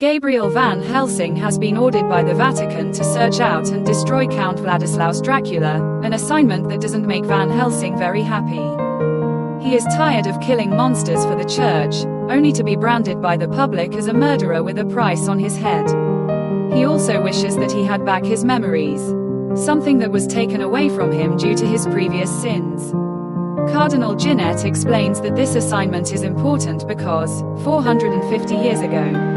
Gabriel Van Helsing has been ordered by the Vatican to search out and destroy Count Vladislaus Dracula, an assignment that doesn't make Van Helsing very happy. He is tired of killing monsters for the church, only to be branded by the public as a murderer with a price on his head. He also wishes that he had back his memories, something that was taken away from him due to his previous sins. Cardinal Ginette explains that this assignment is important because, 450 years ago,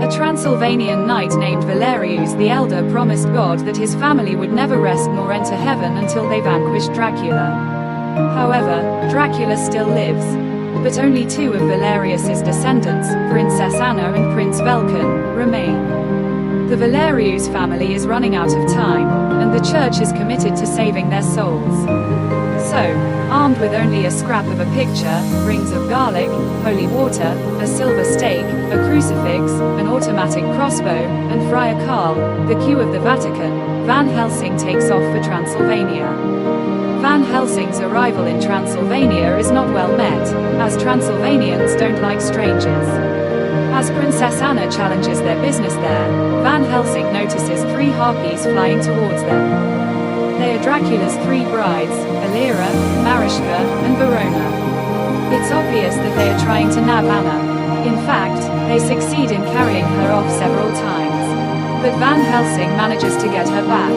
a Transylvanian knight named Valerius the Elder promised God that his family would never rest nor enter heaven until they vanquished Dracula. However, Dracula still lives. But only two of Valerius's descendants, Princess Anna and Prince Velkan, remain. The Valerius family is running out of time, and the church is committed to saving their souls. So, armed with only a scrap of a picture, rings of garlic, holy water, a silver stake, a crucifix, an automatic crossbow, and Friar Karl, the Q of the Vatican, Van Helsing takes off for Transylvania. Van Helsing's arrival in Transylvania is not well met, as Transylvanians don't like strangers. As Princess Anna challenges their business there, Van Helsing notices three harpies flying towards them. They are Dracula's three brides, Elira, Marischka, and Verona. It's obvious that they are trying to nab Anna. In fact, they succeed in carrying her off several times. But Van Helsing manages to get her back.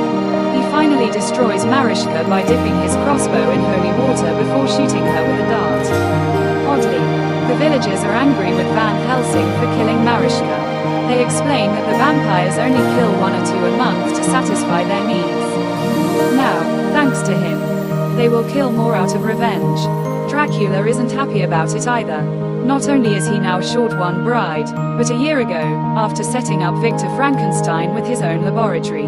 He finally destroys Marischka by dipping his crossbow in holy water before shooting her with a dart. Oddly, the villagers are angry with Van Helsing for killing Marischka. They explain that the vampires only kill 1 or 2 a month to satisfy their needs. Now, thanks to him, they will kill more out of revenge. Dracula isn't happy about it either. Not only is he now short one bride, but a year ago, after setting up Victor Frankenstein with his own laboratory,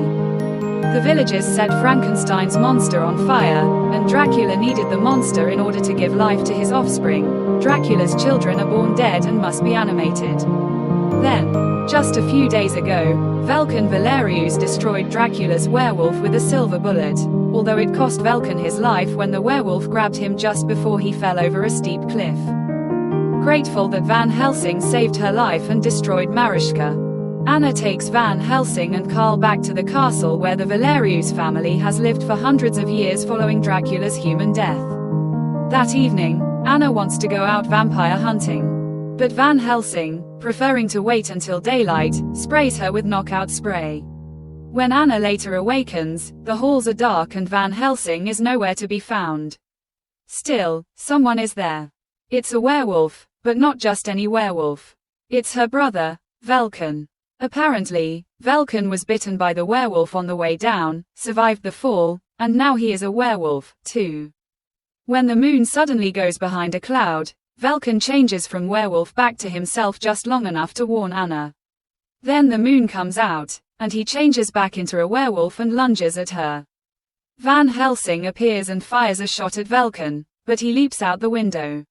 the villagers set Frankenstein's monster on fire, and Dracula needed the monster in order to give life to his offspring. Dracula's children are born dead and must be animated. Then, just a few days ago, Velkan Valerius destroyed Dracula's werewolf with a silver bullet, although it cost Velkan his life when the werewolf grabbed him just before he fell over a steep cliff. Grateful that Van Helsing saved her life and destroyed Marischka, Anna takes Van Helsing and Karl back to the castle where the Valerius family has lived for hundreds of years following Dracula's human death. That evening, Anna wants to go out vampire hunting. But Van Helsing, preferring to wait until daylight, sprays her with knockout spray. When Anna later awakens, the halls are dark and Van Helsing is nowhere to be found. Still, someone is there. It's a werewolf, but not just any werewolf. It's her brother, Velkan. Apparently, Velkan was bitten by the werewolf on the way down, survived the fall, and now he is a werewolf, too. When the moon suddenly goes behind a cloud, Velkan changes from werewolf back to himself just long enough to warn Anna. Then the moon comes out, and he changes back into a werewolf and lunges at her. Van Helsing appears and fires a shot at Velkan, but he leaps out the window.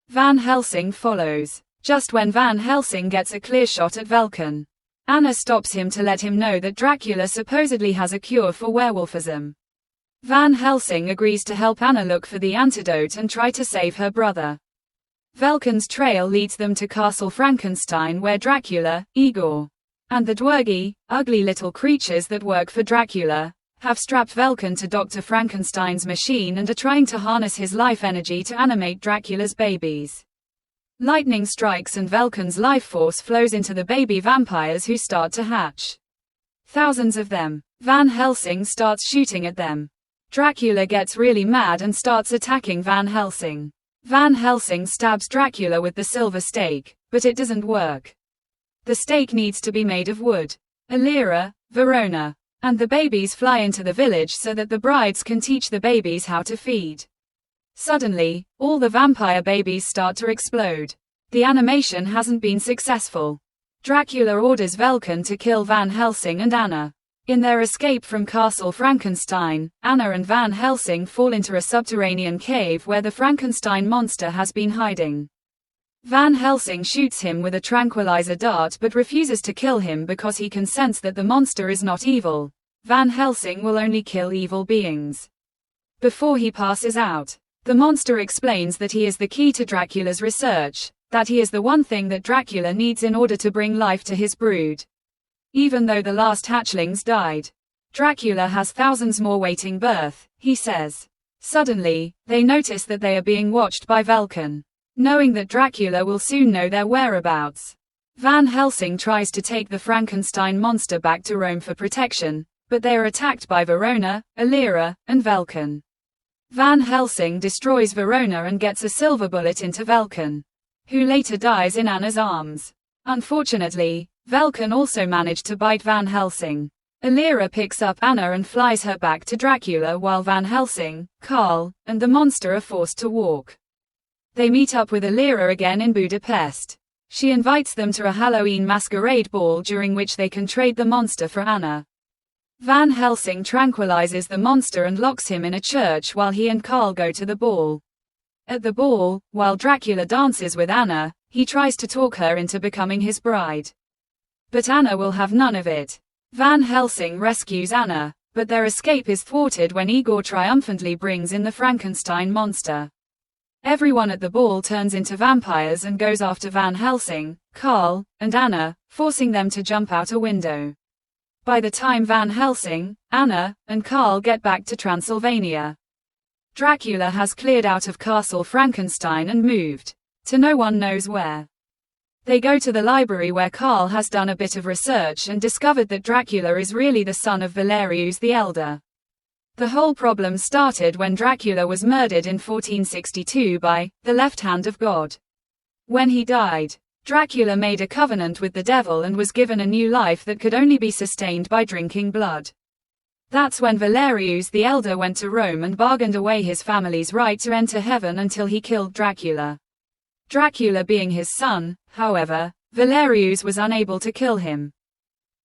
Van Helsing follows. Just when Van Helsing gets a clear shot at Velkan, Anna stops him to let him know that Dracula supposedly has a cure for werewolfism. Van Helsing agrees to help Anna look for the antidote and try to save her brother. Velkan's trail leads them to Castle Frankenstein where Dracula, Igor, and the dwergy, ugly little creatures that work for Dracula, have strapped Velkan to Dr. Frankenstein's machine and are trying to harness his life energy to animate Dracula's babies. Lightning strikes and Velkan's life force flows into the baby vampires who start to hatch. Thousands of them. Van Helsing starts shooting at them. Dracula gets really mad and starts attacking Van Helsing. Van Helsing stabs Dracula with the silver stake, but it doesn't work. The stake needs to be made of wood. Elira, Verona, and the babies fly into the village so that the brides can teach the babies how to feed. Suddenly, all the vampire babies start to explode. The animation hasn't been successful. Dracula orders Velkan to kill Van Helsing and Anna. In their escape from Castle Frankenstein, Anna and Van Helsing fall into a subterranean cave where the Frankenstein monster has been hiding. Van Helsing shoots him with a tranquilizer dart but refuses to kill him because he can sense that the monster is not evil. Van Helsing will only kill evil beings. Before he passes out, the monster explains that he is the key to Dracula's research, that he is the one thing that Dracula needs in order to bring life to his brood. Even though the last hatchlings died, Dracula has thousands more waiting birth, he says. Suddenly, they notice that they are being watched by Vulcan. Knowing that Dracula will soon know their whereabouts, Van Helsing tries to take the Frankenstein monster back to Rome for protection, but they are attacked by Verona, Illyria, and Vulcan. Van Helsing destroys Verona and gets a silver bullet into Vulcan, who later dies in Anna's arms. Unfortunately, Vulcan also managed to bite Van Helsing. Illyria picks up Anna and flies her back to Dracula while Van Helsing, Karl, and the monster are forced to walk. They meet up with Illyria again in Budapest. She invites them to a Halloween masquerade ball during which they can trade the monster for Anna. Van Helsing tranquilizes the monster and locks him in a church while he and Karl go to the ball. At the ball, while Dracula dances with Anna, he tries to talk her into becoming his bride. But Anna will have none of it. Van Helsing rescues Anna, but their escape is thwarted when Igor triumphantly brings in the Frankenstein monster. Everyone at the ball turns into vampires and goes after Van Helsing, Karl, and Anna, forcing them to jump out a window. By the time Van Helsing, Anna, and Karl get back to Transylvania, Dracula has cleared out of Castle Frankenstein and moved to no one knows where. They go to the library where Karl has done a bit of research and discovered that Dracula is really the son of Valerius the Elder. The whole problem started when Dracula was murdered in 1462 by the left hand of God. When he died, Dracula made a covenant with the devil and was given a new life that could only be sustained by drinking blood. That's when Valerius the Elder went to Rome and bargained away his family's right to enter heaven until he killed Dracula. Dracula being his son, however, Valerius was unable to kill him.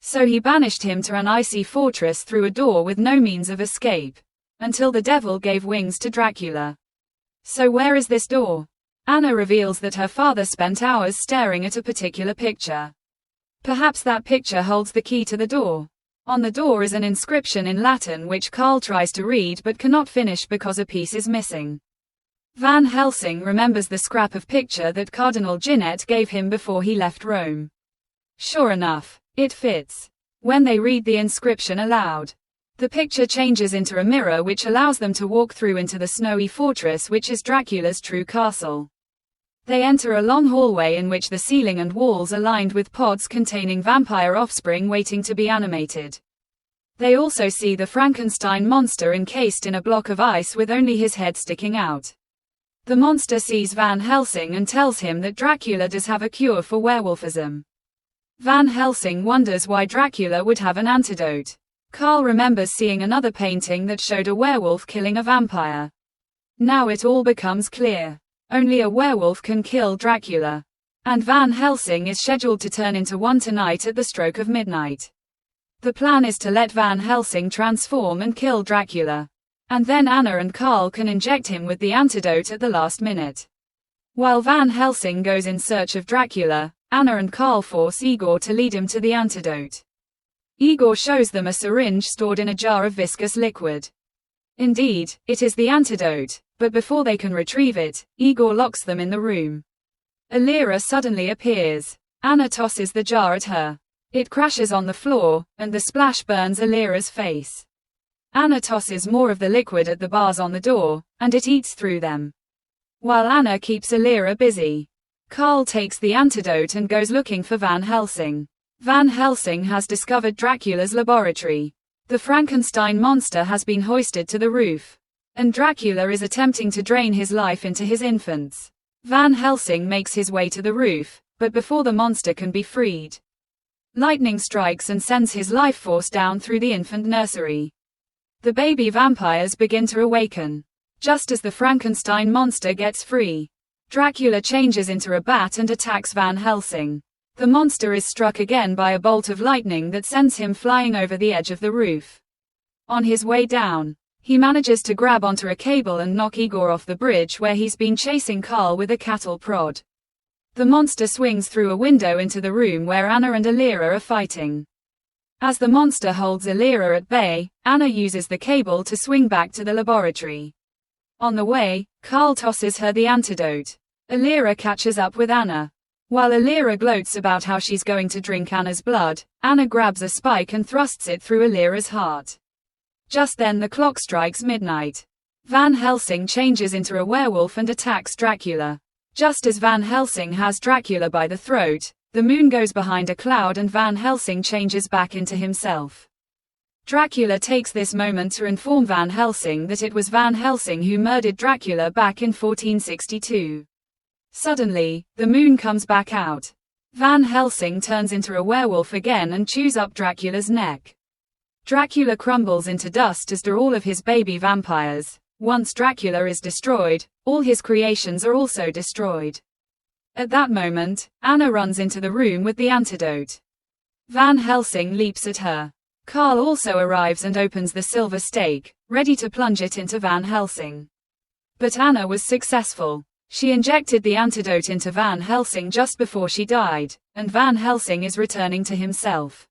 So he banished him to an icy fortress through a door with no means of escape, until the devil gave wings to Dracula. So where is this door? Anna reveals that her father spent hours staring at a particular picture. Perhaps that picture holds the key to the door. On the door is an inscription in Latin which Karl tries to read but cannot finish because a piece is missing. Van Helsing remembers the scrap of picture that Cardinal Ginette gave him before he left Rome. Sure enough, it fits. When they read the inscription aloud, the picture changes into a mirror which allows them to walk through into the snowy fortress which is Dracula's true castle. They enter a long hallway in which the ceiling and walls are lined with pods containing vampire offspring waiting to be animated. They also see the Frankenstein monster encased in a block of ice with only his head sticking out. The monster sees Van Helsing and tells him that Dracula does have a cure for werewolfism. Van Helsing wonders why Dracula would have an antidote. Karl remembers seeing another painting that showed a werewolf killing a vampire. Now it all becomes clear. Only a werewolf can kill Dracula. And Van Helsing is scheduled to turn into one tonight at the stroke of midnight. The plan is to let Van Helsing transform and kill Dracula. And then Anna and Karl can inject him with the antidote at the last minute. While Van Helsing goes in search of Dracula, Anna and Karl force Igor to lead him to the antidote. Igor shows them a syringe stored in a jar of viscous liquid. Indeed, it is the antidote, but before they can retrieve it, Igor locks them in the room. Illyria suddenly appears. Anna tosses the jar at her. It crashes on the floor, and the splash burns Illyria's face. Anna tosses more of the liquid at the bars on the door, and it eats through them. While Anna keeps Illyria busy, Karl takes the antidote and goes looking for Van Helsing. Van Helsing has discovered Dracula's laboratory. The Frankenstein monster has been hoisted to the roof, and Dracula is attempting to drain his life into his infants. Van Helsing makes his way to the roof, but before the monster can be freed, lightning strikes and sends his life force down through the infant nursery. The baby vampires begin to awaken. Just as the Frankenstein monster gets free, Dracula changes into a bat and attacks Van Helsing. The monster is struck again by a bolt of lightning that sends him flying over the edge of the roof. On his way down, he manages to grab onto a cable and knock Igor off the bridge where he's been chasing Karl with a cattle prod. The monster swings through a window into the room where Anna and Illyria are fighting. As the monster holds Illyria at bay, Anna uses the cable to swing back to the laboratory. On the way, Karl tosses her the antidote. Alira catches up with Anna. While Alira gloats about how she's going to drink Anna's blood, Anna grabs a spike and thrusts it through Alira's heart. Just then the clock strikes midnight. Van Helsing changes into a werewolf and attacks Dracula. Just as Van Helsing has Dracula by the throat, the moon goes behind a cloud and Van Helsing changes back into himself. Dracula takes this moment to inform Van Helsing that it was Van Helsing who murdered Dracula back in 1462. Suddenly, the moon comes back out. Van Helsing turns into a werewolf again and chews up Dracula's neck. Dracula crumbles into dust as do all of his baby vampires. Once Dracula is destroyed, all his creations are also destroyed. At that moment, Anna runs into the room with the antidote. Van Helsing leaps at her. Carl also arrives and opens the silver stake, ready to plunge it into Van Helsing. But Anna was successful. She injected the antidote into Van Helsing just before she died, and Van Helsing is returning to himself.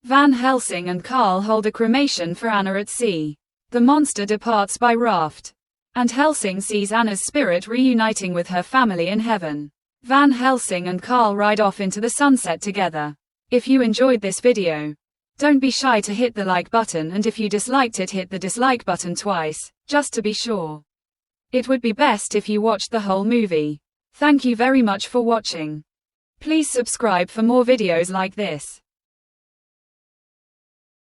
Van Helsing and Carl hold a cremation for Anna at sea. The monster departs by raft. And Helsing sees Anna's spirit reuniting with her family in heaven. Van Helsing and Carl ride off into the sunset together. If you enjoyed this video, don't be shy to hit the like button, and if you disliked it, hit the dislike button twice, just to be sure. It would be best if you watched the whole movie. Thank you very much for watching. Please subscribe for more videos like this.